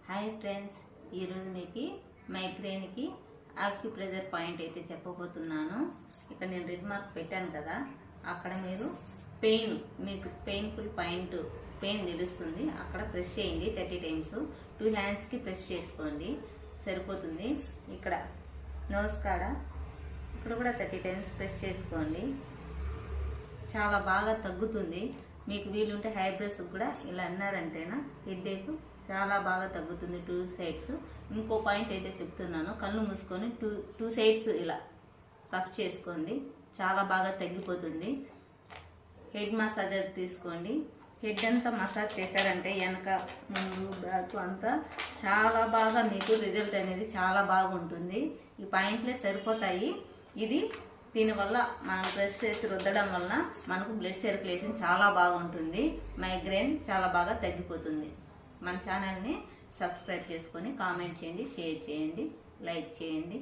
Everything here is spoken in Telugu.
హాయ్ ఫ్రెండ్స్, ఈరోజు మీకు మైగ్రేన్కి ఆక్యుప్రెషర్ పాయింట్ అయితే చెప్పబోతున్నాను. ఇక్కడ నేను రెడ్ మార్క్ పెట్టాను కదా, అక్కడ మీరు మీకు పెయిన్ఫుల్ పాయింట్ పెయిన్ తెలుస్తుంది. అక్కడ ప్రెస్ చేయండి 30 టైమ్స్. 2 హ్యాండ్స్కి ప్రెస్ చేసుకోండి, సరిపోతుంది. ఇక్కడ నోస్ కాడ ఇక్కడ కూడా 30 టైమ్స్ ప్రెస్ చేసుకోండి. చాలా బాగా తగ్గుతుంది. మీకు వీలుంటే హైబ్రోస్ కూడా ఇలా అన్నారంటేనా హెడ్ఏక్ చాలా బాగా తగ్గుతుంది 2 సైడ్స్. ఇంకో పాయింట్ అయితే చెప్తున్నాను, కళ్ళు మూసుకొని టూ సైడ్స్ ఇలా రఫ్ చేసుకోండి, చాలా బాగా తగ్గిపోతుంది. హెడ్ మసాజర్ తీసుకోండి. హెడ్ అంతా మసాజ్ చేశారంటే వెనక ముందు బ్యాక్ అంతా చాలా బాగా మీకు రిజల్ట్ అనేది చాలా బాగుంటుంది. ఈ పాయింట్లే సరిపోతాయి. దీనివల్ల మనం ప్రెస్ చేసి రుద్దడం వల్ల మనకు బ్లడ్ సర్క్యులేషన్ చాలా బాగుంటుంది. మైగ్రేన్ చాలా బాగా తగ్గిపోతుంది. మన ఛానల్ని సబ్స్క్రైబ్ చేసుకొని కామెంట్ చేయండి, షేర్ చేయండి, లైక్ చేయండి.